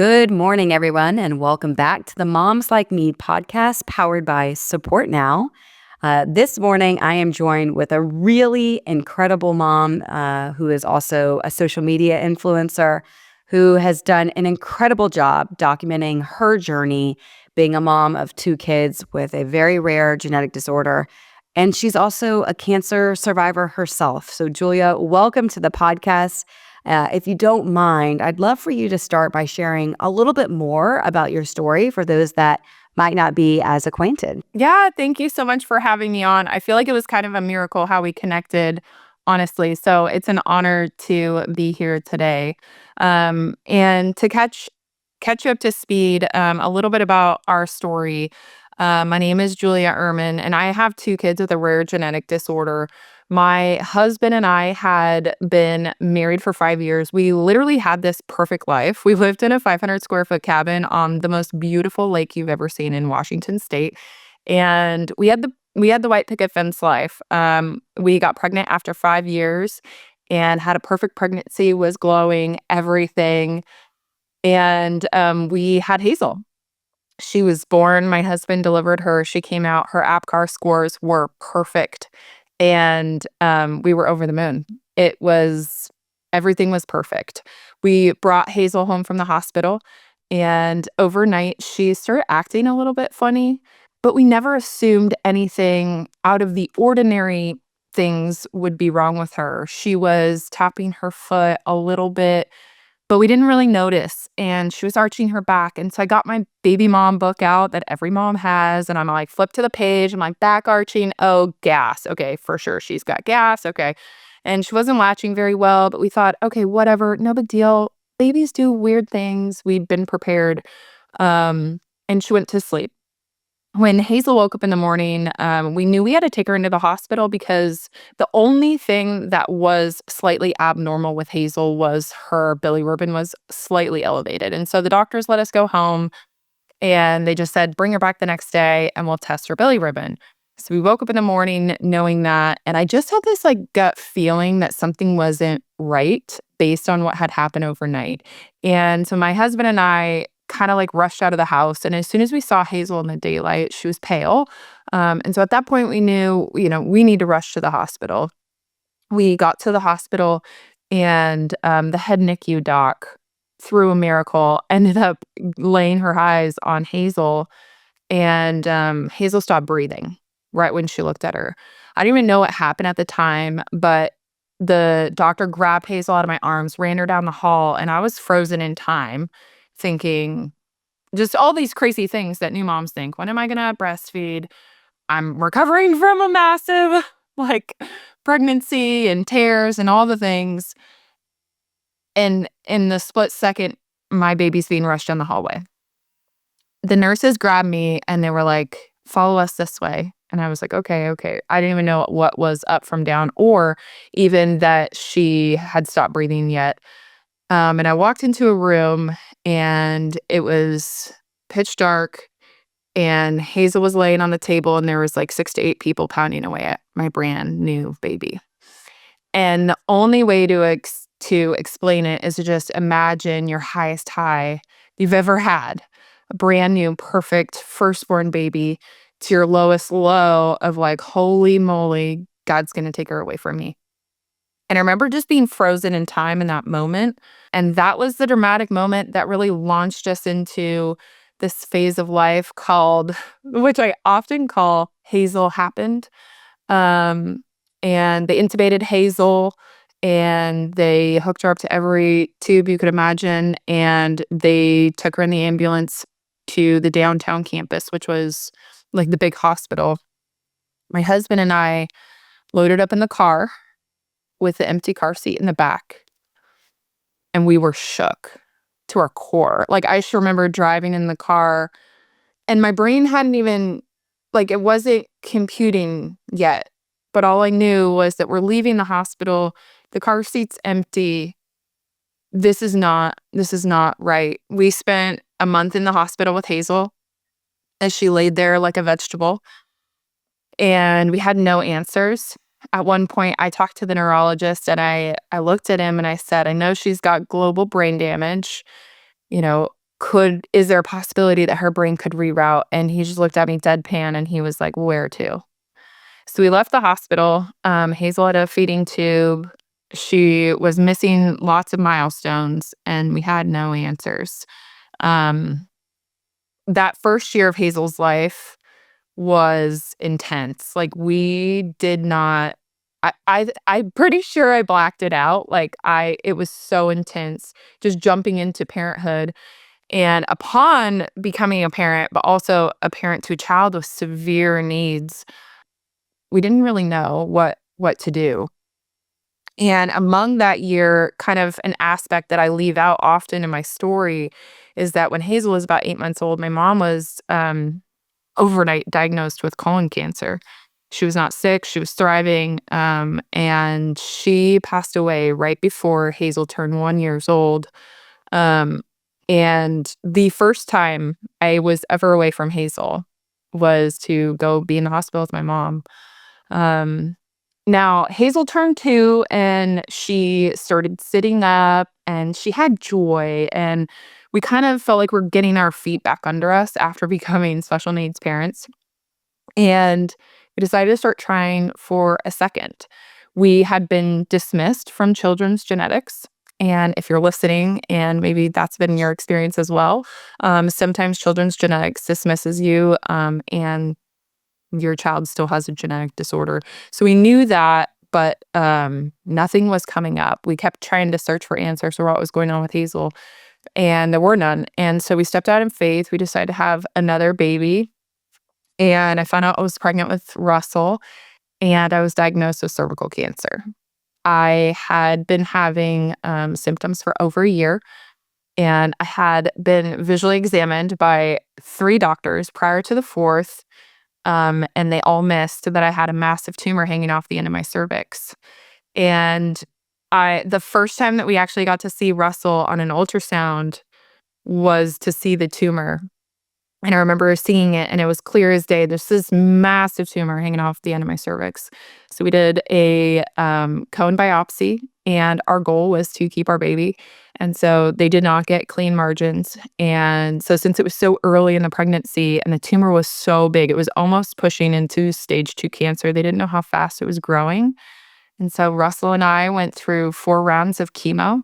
Good morning, everyone, and welcome back to the Moms Like Me podcast powered by Support Now. This morning, I am joined with a really incredible mom who is also a social media influencer who has done an incredible job documenting her journey being a mom of two kids with a very rare genetic disorder. And she's also a cancer survivor herself. So, Julia, welcome to the podcast. If you don't mind, I'd love for you to start by sharing a little bit more about your story for those that might not be as acquainted. Yeah, thank you so much for having me on. I feel like it was kind of a miracle how we connected, honestly. So it's an honor to be here today. And to catch you up to speed, a little bit about our story. My name is Julia Ehrman, and I have two kids with a rare genetic disorder. My husband and I had been married for 5 years. We literally had this perfect life. We lived in a 500 square foot cabin on the most beautiful lake you've ever seen in Washington State. And we had the white picket fence life. We got pregnant after 5 years and had a perfect pregnancy, was glowing, everything. And we had Hazel. She was born. My husband delivered her. She came out. Her APGAR scores were perfect. And we were over the moon. Everything was perfect. We brought Hazel home from the hospital. And overnight, she started acting a little bit funny, but we never assumed anything out of the ordinary things would be wrong with her. She was tapping her foot a little bit, but we didn't really notice. And she was arching her back. And so I got my baby mom book out that every mom has. And I'm like, flip to the page. I'm like, back arching. Oh, gas. Okay, for sure. She's got gas. Okay. And she wasn't latching very well, but we thought, okay, whatever. No big deal. Babies do weird things. We'd been prepared. And she went to sleep. When Hazel woke up in the morning, we knew we had to take her into the hospital because the only thing that was slightly abnormal with Hazel was her bilirubin was slightly elevated. And so the doctors let us go home and they just said, bring her back the next day and we'll test her bilirubin. So we woke up in the morning knowing that. And I just had this gut feeling that something wasn't right based on what had happened overnight. And so my husband and I kind of rushed out of the house. And as soon as we saw Hazel in the daylight, she was pale. And so at that point, we knew, we need to rush to the hospital. We got to the hospital and the head NICU doc, through a miracle, ended up laying her eyes on Hazel. And Hazel stopped breathing right when she looked at her. I didn't even know what happened at the time, but the doctor grabbed Hazel out of my arms, ran her down the hall, and I was frozen in time thinking just all these crazy things that new moms think. When am I going to breastfeed? I'm recovering from a massive pregnancy and tears and all the things. And in the split second, my baby's being rushed down the hallway. The nurses grabbed me and they were like, follow us this way. And I was like, okay. I didn't even know what was up from down or even that she had stopped breathing yet. And I walked into a room and it was pitch dark and Hazel was laying on the table and there was 6 to 8 people pounding away at my brand new baby. And the only way to explain it is to just imagine your highest high you've ever had. A brand new, perfect firstborn baby to your lowest low of holy moly, God's going to take her away from me. And I remember just being frozen in time in that moment. And that was the dramatic moment that really launched us into this phase of life which I often call Hazel happened. And they intubated Hazel and they hooked her up to every tube you could imagine. And they took her in the ambulance to the downtown campus, which was the big hospital. My husband and I loaded up in the car with the empty car seat in the back. And we were shook to our core. I just remember driving in the car and my brain hadn't even, it wasn't computing yet. But all I knew was that we're leaving the hospital. The car seat's empty. This is not right. We spent a month in the hospital with Hazel as she laid there like a vegetable. And we had no answers. At one point, I talked to the neurologist and I looked at him and I said, I know she's got global brain damage, is there a possibility that her brain could reroute? And he just looked at me deadpan and he was like, where to? So we left the hospital. Hazel had a feeding tube. She was missing lots of milestones and we had no answers. Um, that first year of Hazel's life was intense. Like we did not I'm pretty sure I blacked it out. It was so intense just jumping into parenthood. And upon becoming a parent, but also a parent to a child with severe needs, we didn't really know what to do. And among that year, kind of an aspect that I leave out often in my story is that when Hazel was about 8 months old, my mom was overnight diagnosed with colon cancer. She was not sick, she was thriving, and she passed away right before Hazel turned 1 years old. Um, and the first time I was ever away from Hazel was to go be in the hospital with my mom. Um, Now Hazel turned 2 and she started sitting up and she had joy, and we kind of felt like we're getting our feet back under us after becoming special needs parents. And we decided to start trying for a second. We had been dismissed from children's genetics. And if you're listening, and maybe that's been your experience as well, sometimes children's genetics dismisses you, and your child still has a genetic disorder. So we knew that, but nothing was coming up. We kept trying to search for answers for what was going on with Hazel, and there were none. And so we stepped out in faith. We decided to have another baby. And I found out I was pregnant with Russell, and I was diagnosed with cervical cancer. I had been having symptoms for over a year, and I had been visually examined by 3 doctors prior to the fourth, and they all missed that I had a massive tumor hanging off the end of my cervix. And the first time that we actually got to see Russell on an ultrasound was to see the tumor. And I remember seeing it and it was clear as day. There's this massive tumor hanging off the end of my cervix. So we did a cone biopsy, and our goal was to keep our baby. And so they did not get clean margins. And so since it was so early in the pregnancy and the tumor was so big, it was almost pushing into stage 2 cancer. They didn't know how fast it was growing. And so Russell and I went through 4 rounds of chemo,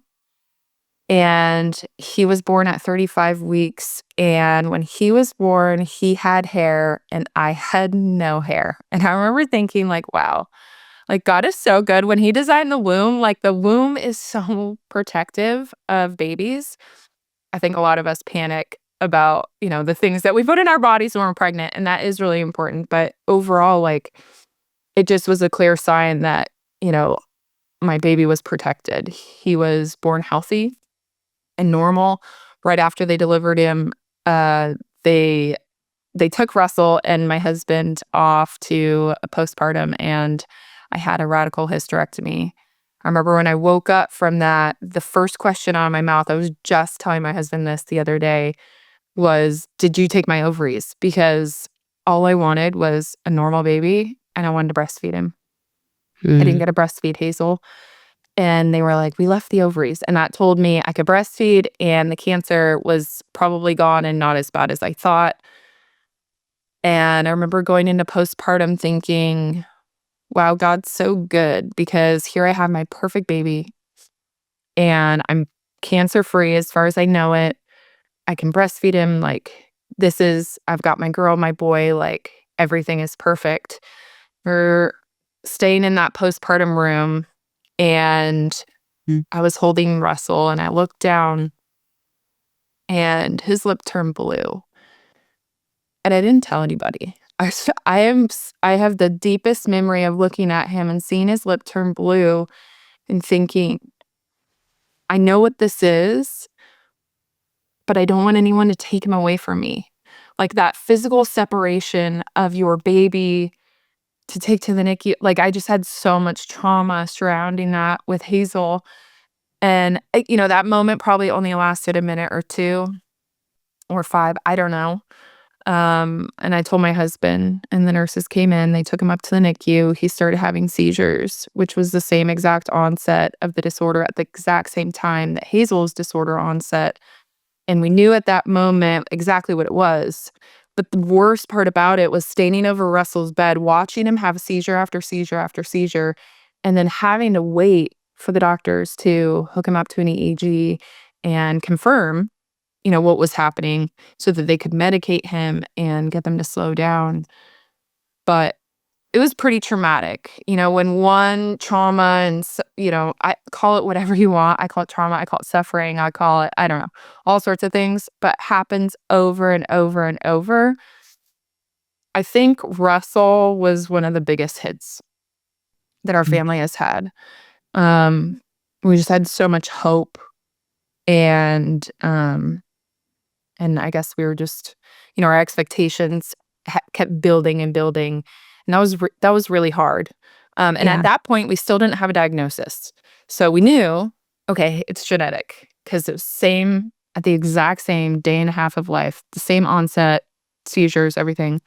and he was born at 35 weeks. And when he was born, he had hair and I had no hair. And I remember thinking, like, wow, like God is so good. When he designed the womb, like the womb is so protective of babies. I think a lot of us panic about, the things that we put in our bodies when we're pregnant. And that is really important. But overall, like, it just was a clear sign that, my baby was protected. He was born healthy and normal. Right after they delivered him, uh, they they took Russell and my husband off to a postpartum, and I had a radical hysterectomy. I remember when I woke up from that, the first question out of my mouth, I was just telling my husband this the other day, was, "Did you take my ovaries?" Because all I wanted was a normal baby, and I wanted to breastfeed him. I didn't Mm. get to breastfeed Hazel. And they were like, "We left the ovaries." And that told me I could breastfeed and the cancer was probably gone and not as bad as I thought. And I remember going into postpartum thinking, wow, God's so good because here I have my perfect baby and I'm cancer free as far as I know it. I can breastfeed him. I've got my girl, my boy, like everything is perfect. We're staying in that postpartum room, and Mm. I was holding Russell and I looked down and his lip turned blue. And I didn't tell anybody. I have the deepest memory of looking at him and seeing his lip turn blue and thinking, I know what this is, but I don't want anyone to take him away from me. Like that physical separation of your baby to take to the NICU. Like I just had so much trauma surrounding that with Hazel. And, that moment probably only lasted a minute or 2 or 5, I don't know. And I told my husband, and the nurses came in, they took him up to the NICU. He started having seizures, which was the same exact onset of the disorder at the exact same time that Hazel's disorder onset. And we knew at that moment exactly what it was. But the worst part about it was standing over Russell's bed, watching him have seizure after seizure after seizure, and then having to wait for the doctors to hook him up to an EEG and confirm, what was happening so that they could medicate him and get them to slow down. But it was pretty traumatic, when one trauma and, I call it whatever you want. I call it trauma. I call it suffering. I call it, I don't know, all sorts of things, but happens over and over and over. I think Russell was one of the biggest hits that our Mm. family has had. Um, we just had so much hope and, and I guess we were just, our expectations kept building and building, and that was really hard. And at Yeah. that point, we still didn't have a diagnosis, so we knew, okay, it's genetic because it was same at the exact same day and a half of life, the same onset, seizures, everything.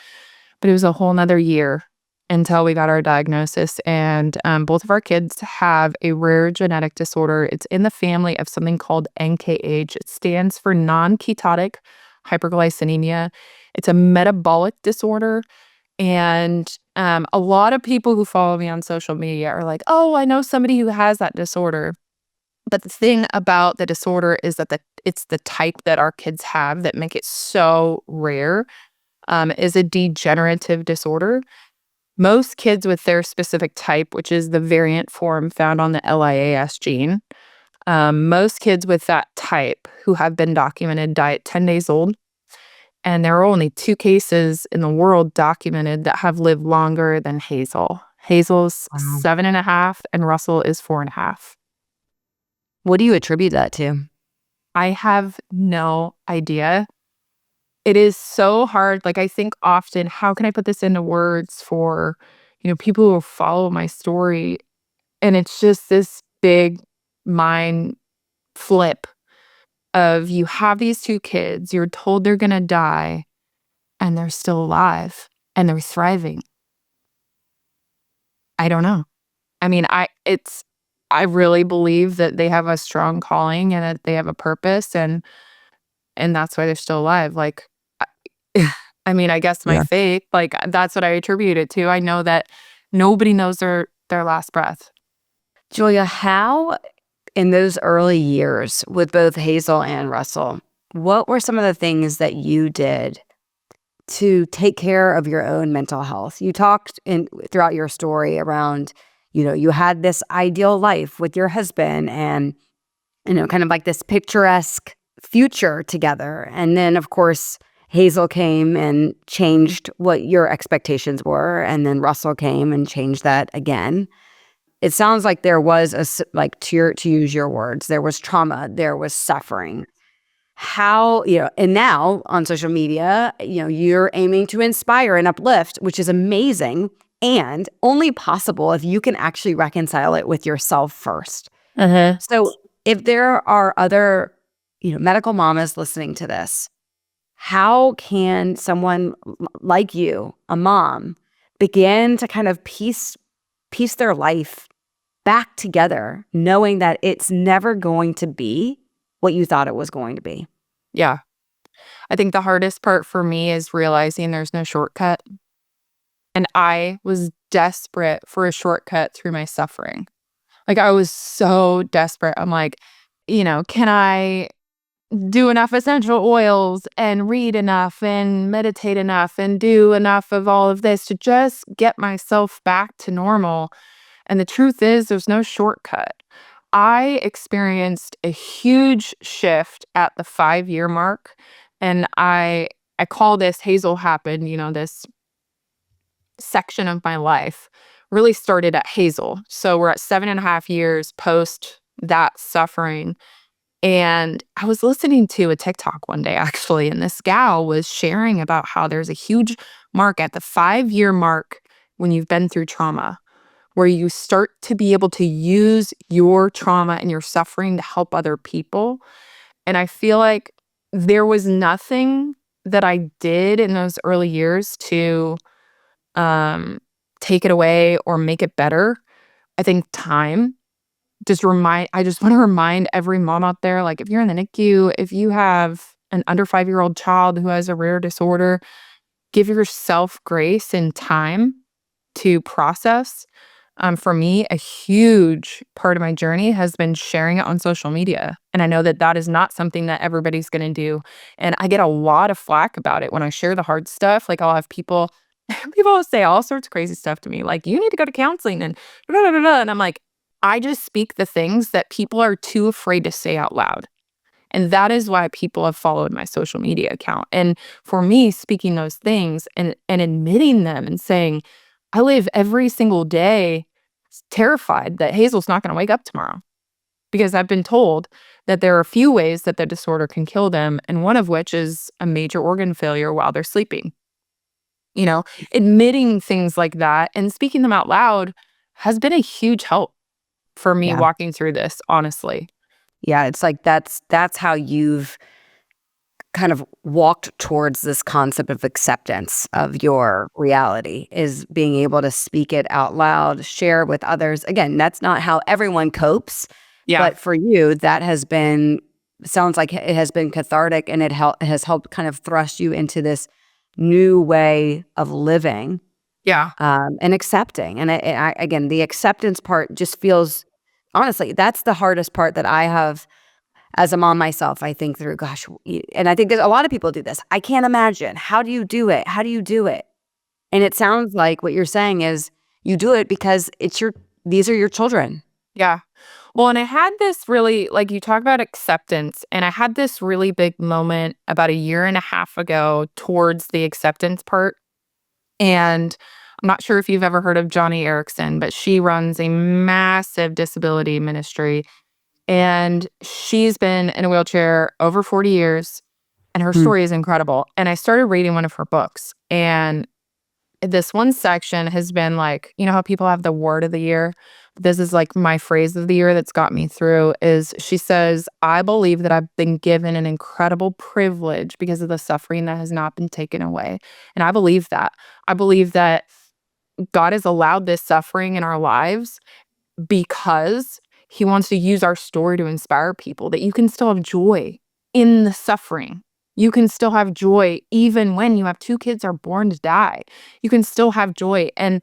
But it was a whole nother year until we got our diagnosis, and both of our kids have a rare genetic disorder. It's in the family of something called NKH. It stands for non-ketotic hyperglycinemia. It's a metabolic disorder, and a lot of people who follow me on social media are like, "Oh, I know somebody who has that disorder." But the thing about the disorder is that it's the type that our kids have that make it so rare. Is a degenerative disorder. Most kids with their specific type, which is the variant form found on the LIAS gene, most kids with that type who have been documented die at 10 days old. And there are only 2 cases in the world documented that have lived longer than Hazel. Hazel's Wow. 7.5 and Russell is 4.5. What do you attribute that to? I have no idea. It is so hard. Like, I think often, how can I put this into words for, people who follow my story? And it's just this big mind flip of you have these 2 kids, you're told they're gonna die, and they're still alive, and they're thriving. I don't know. I mean, I really believe that they have a strong calling and that they have a purpose, and that's why they're still alive. Like, I I mean, I guess my Yeah. faith, like, that's what I attribute it to. I know that nobody knows their last breath. Julia, how in those early years with both Hazel and Russell, what were some of the things that you did to take care of your own mental health? You talked in throughout your story around, you had this ideal life with your husband and, kind of like this picturesque future together. And then, of course, Hazel came and changed what your expectations were. And then Russell came and changed that again. It sounds like there was like to use your words, there was trauma, there was suffering. How, and now on social media, you're aiming to inspire and uplift, which is amazing and only possible if you can actually reconcile it with yourself first. Uh-huh. So if there are other, medical mamas listening to this, how can someone like you, a mom, begin to kind of piece their life back together, knowing that it's never going to be what you thought it was going to be? Yeah. I think the hardest part for me is realizing there's no shortcut, and I was desperate for a shortcut through my suffering. Like, I was so desperate. I'm like, can I do enough essential oils and read enough and meditate enough and do enough of all of this to just get myself back to normal? And the truth is, there's no shortcut. I experienced a huge shift at the 5-year mark, and I call this Hazel happened, this section of my life really started at Hazel. So we're at 7.5 years post that suffering. And I was listening to a TikTok one day, actually, and this gal was sharing about how there's a huge mark at the 5-year mark when you've been through trauma, where you start to be able to use your trauma and your suffering to help other people. And I feel like there was nothing that I did in those early years to um, take it away or make it better. I think time. I just want to remind every mom out there, like, if you're in the NICU, if you have an under 5-year-old child who has a rare disorder, give yourself grace and time to process. For me, a huge part of my journey has been sharing it on social media. And I know that that is not something that everybody's going to do. And I get a lot of flack about it when I share the hard stuff. Like, I'll have people, people will say all sorts of crazy stuff to me, like, you need to go to counseling and da, da, da, da. And I'm like, I just speak the things that people are too afraid to say out loud. And that is why people have followed my social media account. And for me, speaking those things and admitting them and saying, I live every single day terrified that Hazel's not going to wake up tomorrow because I've been told that there are a few ways that the disorder can kill them, and one of which is a major organ failure while they're sleeping. You know, admitting things like that and speaking them out loud has been a huge help for me Yeah. walking through this, honestly. Yeah, it's like that's how you've kind of walked towards this concept of acceptance of your reality, is being able to speak it out loud, share with others. Again, that's not how everyone copes, Yeah. but for you, that has been sounds like it has been cathartic, and it has helped kind of thrust you into this new way of living, Yeah. and accepting. And again, the acceptance part just feels honestly, that's the hardest part that I have as a mom myself. I think through, gosh, and I think there's a lot of people do this. I can't imagine. How do you do it? How do you do it? And it sounds like what you're saying is you do it because these are your children. Yeah. Well, and I had this really, like, you talk about acceptance, and I had this really big moment about a year and a half ago towards the acceptance part. And I'm not sure if you've ever heard of Johnny Erickson, but she runs a massive disability ministry. And she's been in a wheelchair over 40 years, and her Mm. story is incredible. And I started reading one of her books, and this one section has been like, you know how people have the word of the year? This is like my phrase of the year that's got me through is she says, I believe that I've been given an incredible privilege because of the suffering that has not been taken away. And I believe that. I believe that God has allowed this suffering in our lives because he wants to use our story to inspire people that you can still have joy in the suffering. You can still have joy even when you have 2 kids are born to die. You can still have joy. And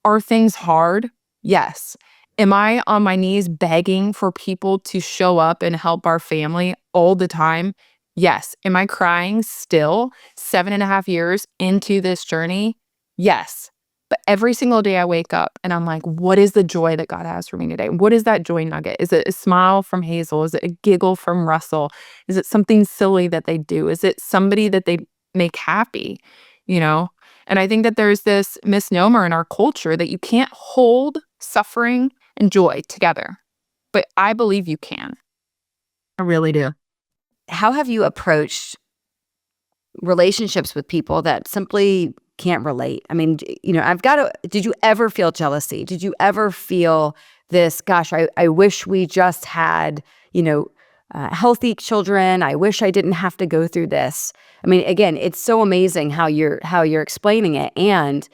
are things hard? Yes. Am I on my knees begging for people to show up and help our family all the time? Yes. Am I crying still 7.5 years into this journey? Yes. But every single day I wake up and I'm like, what is the joy that God has for me today? What is that joy nugget? Is it a smile from Hazel? Is it a giggle from Russell? Is it something silly that they do? Is it somebody that they make happy? You know? And I think that there's this misnomer in our culture that you can't hold suffering and joy together. But I believe you can. I really do. How have you approached relationships with people that simply can't relate? I mean, did you ever feel jealousy? Did you ever feel this, gosh, I wish we just had, healthy children. I wish I didn't have to go through this. I mean, again, it's so amazing how you're explaining it. And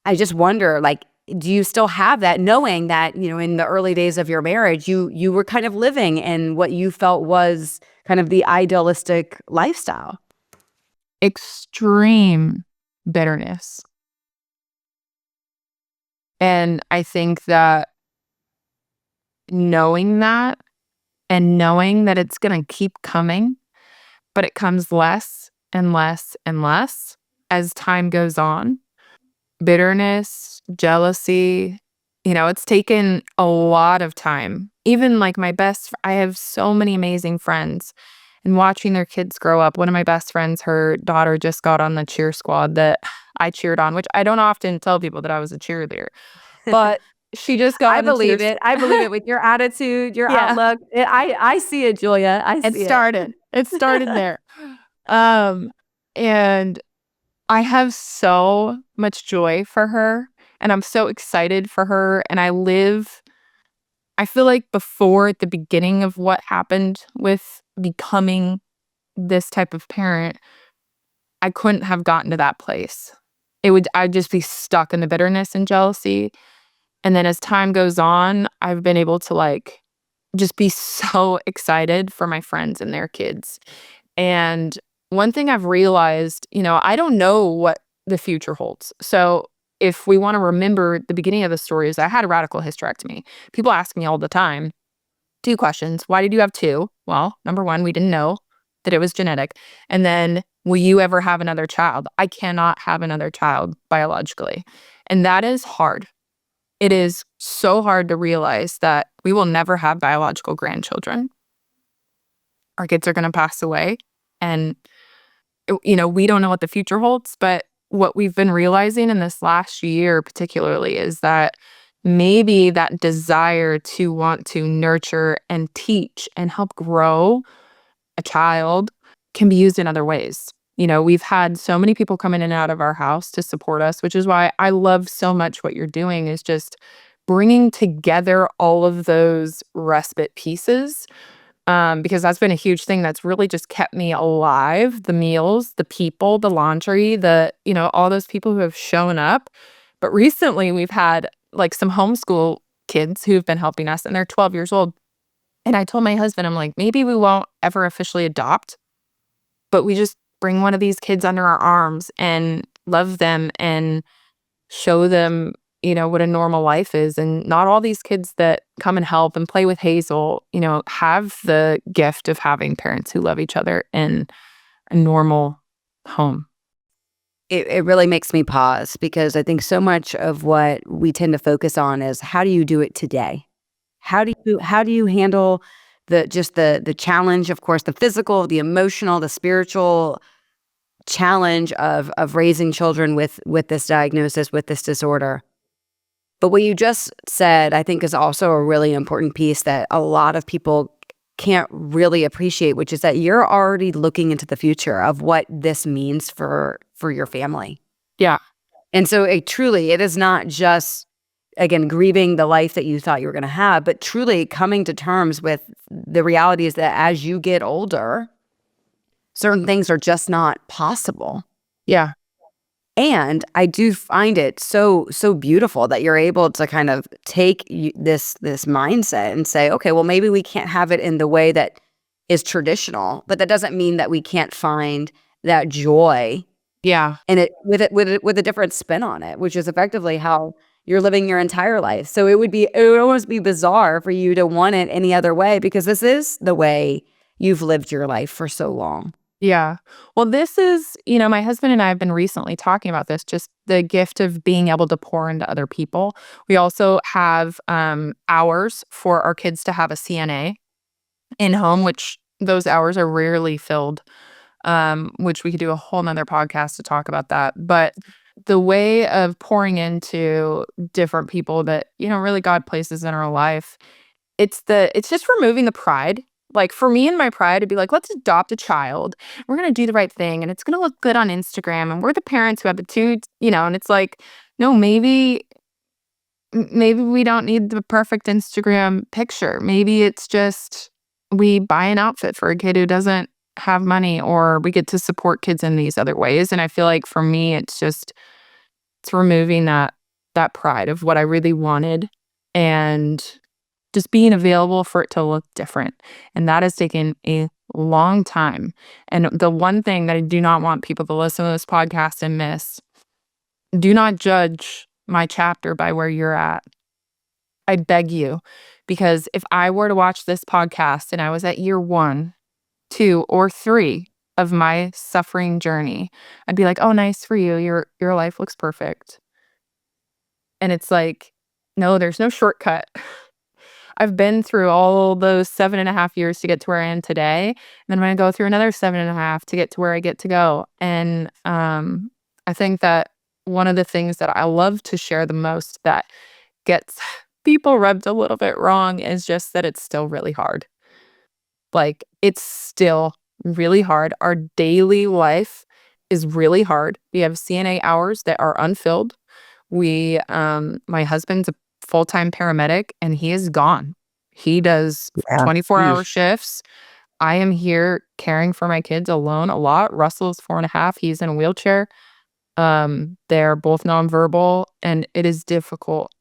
I just wonder, like, do you still have that, knowing that, in the early days of your marriage, you were kind of living in what you felt was kind of the idealistic lifestyle? Extreme bitterness. And I think that knowing that and knowing that it's going to keep coming, but it comes less and less and less as time goes on. Bitterness, jealousy, it's taken a lot of time. Even like I have so many amazing friends, and watching their kids grow up. One of my best friends, her daughter just got on the cheer squad that I cheered on, which I don't often tell people that I was a cheerleader, but she just got I on the cheer believe it. I believe it with your attitude, your Yeah. outlook. I see it, Julia. I It see it. started. It started there. Um, and I have so much joy for her, and I'm so excited for her, and I feel like before at the beginning of what happened with becoming this type of parent, I couldn't have gotten to that place. I'd just be stuck in the bitterness and jealousy. And then as time goes on, I've been able to, like, just be so excited for my friends and their kids. And one thing I've realized, I don't know what the future holds. So if we want to remember the beginning of the story is I had a radical hysterectomy. People ask me all the time, two questions. Why did you have two? Well, number one, we didn't know that it was genetic. And then, will you ever have another child? I cannot have another child biologically. And that is hard. It is so hard to realize that we will never have biological grandchildren. Our kids are going to pass away. And, we don't know what the future holds. But what we've been realizing in this last year, particularly, is that maybe that desire to want to nurture and teach and help grow a child can be used in other ways. We've had so many people come in and out of our house to support us, which is why I love so much what you're doing is just bringing together all of those respite pieces, because that's been a huge thing that's really just kept me alive. The meals, the people, the laundry, all those people who have shown up. But recently we've had like some homeschool kids who've been helping us and they're 12 years old. And I told my husband, I'm like, maybe we won't ever officially adopt, but we just bring one of these kids under our arms and love them and show them, what a normal life is. And not all these kids that come and help and play with Hazel, have the gift of having parents who love each other in a normal home. It really makes me pause because I think so much of what we tend to focus on is how do you do it today? How do you handle the challenge, of course, the physical, the emotional, the spiritual challenge of raising children with this diagnosis, with this disorder. But what you just said, I think, is also a really important piece that a lot of people can't really appreciate, which is that you're already looking into the future of what this means for your family. Yeah. And so it is not just, again, grieving the life that you thought you were going to have, but truly coming to terms with the reality is that as you get older, certain things are just not possible. Yeah. And I do find it so beautiful that you're able to kind of take this mindset and say, okay, well, maybe we can't have it in the way that is traditional, but that doesn't mean that we can't find that joy Yeah. and with a different spin on it, which is effectively how you're living your entire life. So it would almost be bizarre for you to want it any other way because this is the way you've lived your life for so long. Yeah. Well, this is, my husband and I have been recently talking about this, just the gift of being able to pour into other people. We also have hours for our kids to have a CNA in home, which those hours are rarely filled, which we could do a whole nother podcast to talk about that. But the way of pouring into different people that, really God places in our life, it's just removing the pride. Like for me and my pride, it'd be like, let's adopt a child. We're gonna do the right thing and it's gonna look good on Instagram. And we're the parents who have the two, and it's like, no, maybe we don't need the perfect Instagram picture. Maybe it's just we buy an outfit for a kid who doesn't have money, or we get to support kids in these other ways. And I feel like for me, it's removing that pride of what I really wanted and just being available for it to look different. And that has taken a long time. And the one thing that I do not want people to listen to this podcast and miss, do not judge my chapter by where you're at. I beg you, because if I were to watch this podcast and I was at year 1, 2, or 3 of my suffering journey, I'd be like, "Oh, nice for you. Your life looks perfect." And it's like, no, there's no shortcut. I've been through all those 7.5 years to get to where I am today. And then I'm going to go through another 7.5 to get to where I get to go. And I think that one of the things that I love to share the most that gets people rubbed a little bit wrong is just that it's still really hard. Like, it's still really hard. Our daily life is really hard. We have CNA hours that are unfilled. My husband's a full-time paramedic and he is gone. He does Yeah. 24-hour shifts. I am here caring for my kids alone a lot. Russell's 4.5. He's in a wheelchair. They're both nonverbal and it is difficult,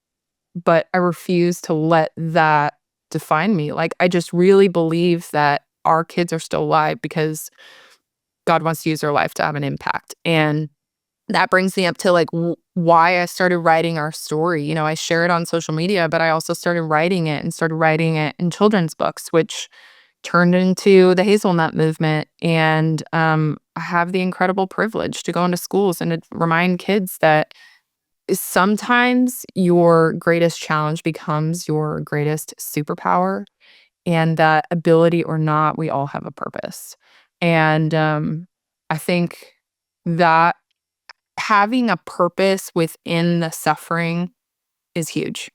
but I refuse to let that define me. Like, I just really believe that our kids are still alive because God wants to use their life to have an impact. And that brings me up to like why I started writing our story. You know, I share it on social media, but I also started writing it and started writing it in children's books, which turned into the hazelnut movement. And I have the incredible privilege to go into schools and to remind kids that sometimes your greatest challenge becomes your greatest superpower, and that ability or not, we all have a purpose. And I think that having a purpose within the suffering is huge.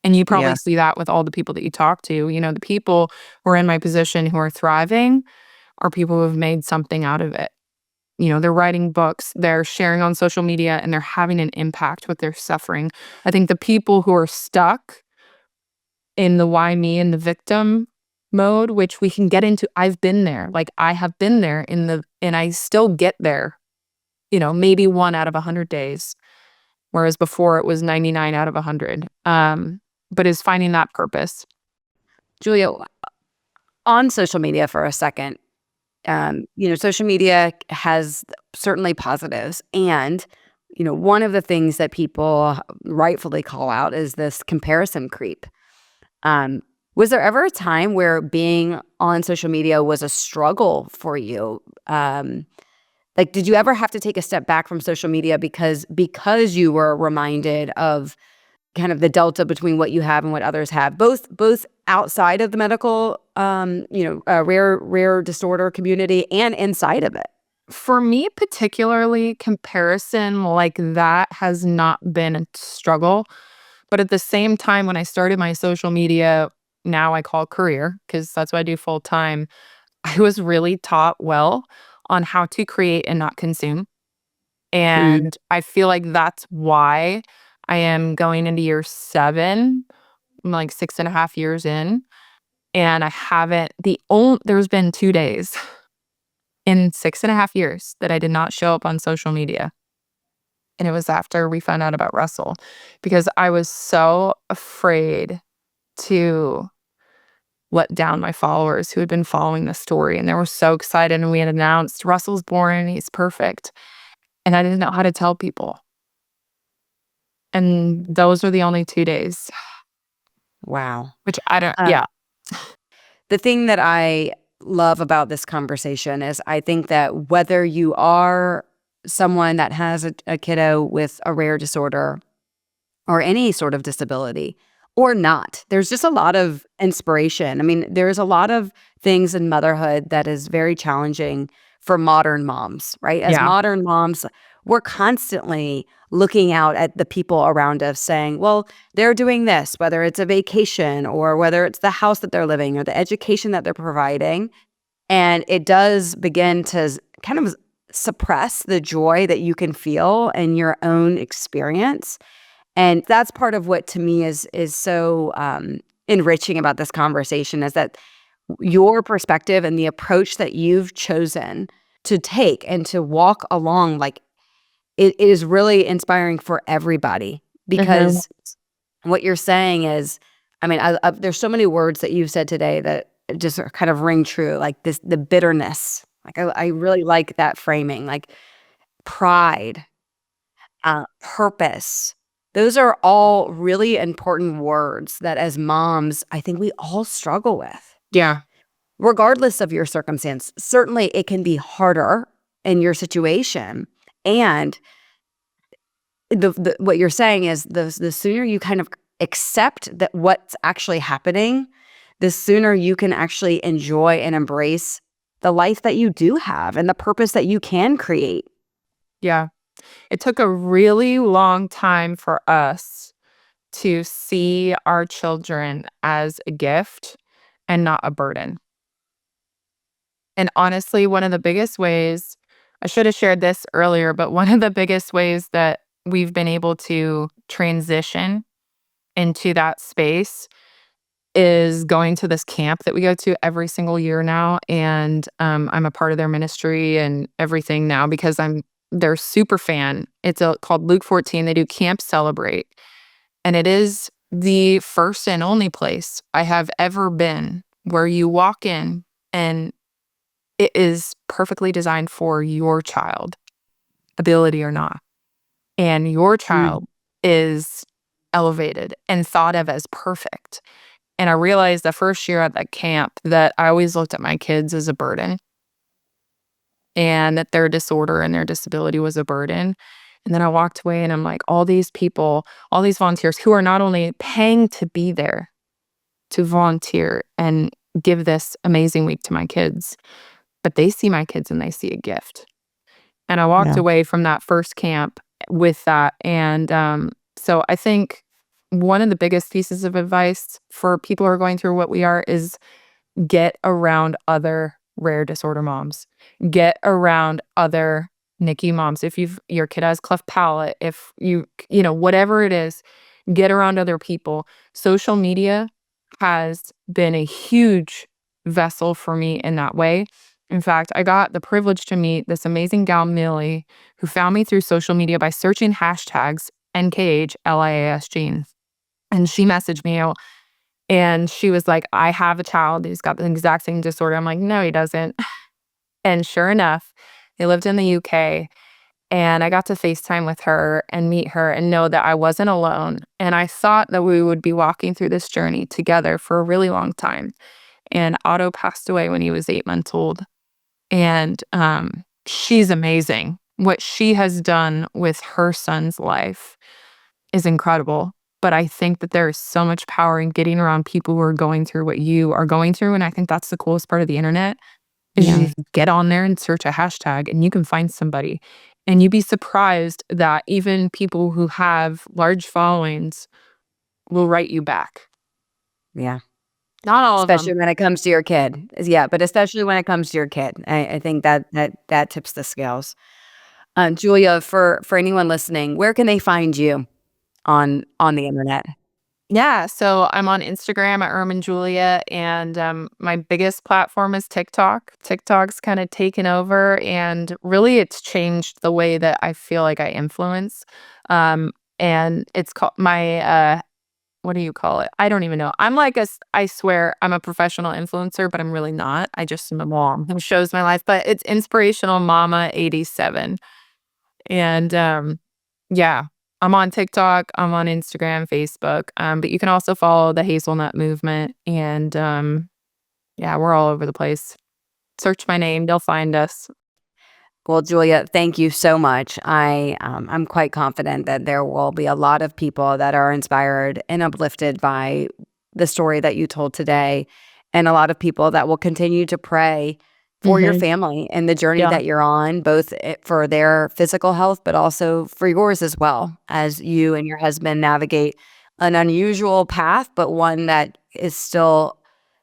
And you probably Yeah. see that with all the people that you talk to. You know, the people who are in my position who are thriving are people who have made something out of it. You know, they're writing books, they're sharing on social media, and they're having an impact with their suffering. I think the people who are stuck in the why me and the victim mode, which we can get into, I've been there. Like, I have been there and I still get there, you know, maybe 1 out of 100 days, whereas before it was 99 out of 100. But is finding that purpose. Julia, on social media for a second, social media has certainly positives. And, one of the things that people rightfully call out is this comparison creep. Was there ever a time where being on social media was a struggle for you? Like, did you ever have to take a step back from social media because you were reminded of kind of the delta between what you have and what others have, both outside of the medical, rare disorder community and inside of it? For me, particularly, comparison like that has not been a struggle. But at the same time, when I started my social media, now I call career because that's what I do full time, I was really taught well on how to create and not consume. Mm. And I feel like that's why I am going into year 7. I'm like 6.5 years in, and I haven't there's been 2 days in 6.5 years that I did not show up on social media, and it was after we found out about Russell, because I was so afraid to let down my followers who had been following the story, and they were so excited, and we had announced, "Russell's born, he's perfect," and I didn't know how to tell people, and those are the only 2 days, Wow. which I don't Uh, yeah. the thing that I love about this conversation is I think that whether you are someone that has a kiddo with a rare disorder or any sort of disability or not, there's just a lot of inspiration. I mean, there's a lot of things in motherhood that is very challenging for modern moms, right? As Yeah, modern moms, we're constantly looking out at the people around us saying, well, they're doing this, whether it's a vacation or whether it's the house that they're living or the education that they're providing. And it does begin to kind of suppress the joy that you can feel in your own experience. And that's part of what to me is so enriching about this conversation is that your perspective and the approach that you've chosen to take and to walk along, like it is really inspiring for everybody mhm, because what you're saying is, I mean, there's so many words that you've said today that just are kind of ring true, like the bitterness. Like I really like that framing, like pride, purpose. Those are all really important words that as moms, I think we all struggle with, yeah, regardless of your circumstance. Certainly, it can be harder in your situation. And what you're saying is the sooner you kind of accept that what's actually happening, the sooner you can actually enjoy and embrace the life that you do have and the purpose that you can create. yeah. It took a really long time for us to see our children as a gift and not a burden. And honestly, one of the biggest ways, I should have shared this earlier, but one of the biggest ways that we've been able to transition into that space is going to this camp that we go to every single year now. And I'm a part of their ministry and everything now because I'm their super fan. It's called Luke 14. They do Camp Celebrate. And it is the first and only place I have ever been where you walk in and it is perfectly designed for your child, ability or not. And your Mm. child is elevated and thought of as perfect. And I realized the first year at that camp that I always looked at my kids as a burden and that their disorder and their disability was a burden. And then I walked away and I'm like, all these people, all these volunteers who are not only paying to be there to volunteer and give this amazing week to my kids, but they see my kids and they see a gift. And I walked Yeah. away from that first camp with that. And so I think one of the biggest pieces of advice for people who are going through what we are is get around other rare disorder moms. Get around other NICU moms. If your kid has cleft palate, if whatever it is, get around other people. Social media has been a huge vessel for me in that way. In fact, I got the privilege to meet this amazing gal, Millie, who found me through social media by searching hashtags NKH LIAS genes. And she messaged me and she was like, I have a child who's got the exact same disorder. I'm like, no, he doesn't. And sure enough, they lived in the UK. And I got to FaceTime with her and meet her and know that I wasn't alone. And I thought that we would be walking through this journey together for a really long time. And Otto passed away when he was 8 months old. And she's amazing. What she has done with her son's life is incredible. But I think that there is so much power in getting around people who are going through what you are going through. And I think that's the coolest part of the internet is you Yeah. get on there and search a hashtag and you can find somebody. And you'd be surprised that even people who have large followings will write you back. Yeah. Not all of Especially them. when it comes to your kid. Yeah, but especially when it comes to your kid. I think that tips the scales. Julia, for anyone listening, where can they find you on the internet? Yeah, so I'm on Instagram at Ermin Julia, and my biggest platform is TikTok. TikTok's kind of taken over, and really, it's changed the way that I feel like I influence. And it's called my what do you call it? I don't even know. I swear I'm a professional influencer, but I'm really not. I just am a mom who shows my life. But it's Inspirational Mama 87. And, yeah, I'm on TikTok, I'm on Instagram, Facebook, but you can also follow the Hazelnut Movement, and, yeah, we're all over the place. Search my name, they'll find us. Well, Julia, thank you so much. I'm quite confident that there will be a lot of people that are inspired and uplifted by the story that you told today, and a lot of people that will continue to pray for your Mhm. family and the journey Yeah, that you're on, both for their physical health, but also for yours as well, as you and your husband navigate an unusual path, but one that is still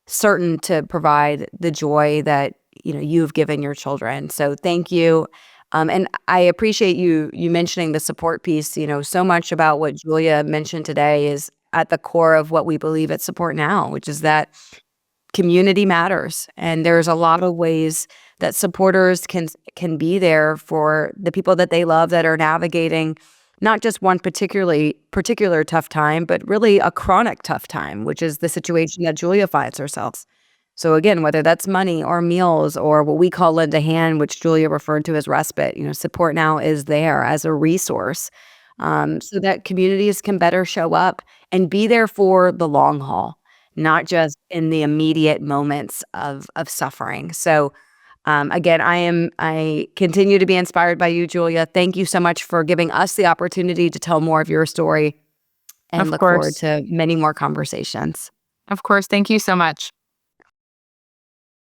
certain to provide the joy that you've given your children. So thank you. And I appreciate you mentioning the support piece. So much about what Julia mentioned today is at the core of what we believe at Support Now, which is that community matters. And there's a lot of ways that supporters can be there for the people that they love that are navigating not just one particular tough time, but really a chronic tough time, which is the situation that Julia finds herself. So again, whether that's money or meals or what we call lend a hand, which Julia referred to as respite, Support Now is there as a resource, so that communities can better show up and be there for the long haul, not just in the immediate moments of suffering. So again, I continue to be inspired by you, Julia. Thank you so much for giving us the opportunity to tell more of your story and of look forward course. to many more conversations. Of course, thank you so much.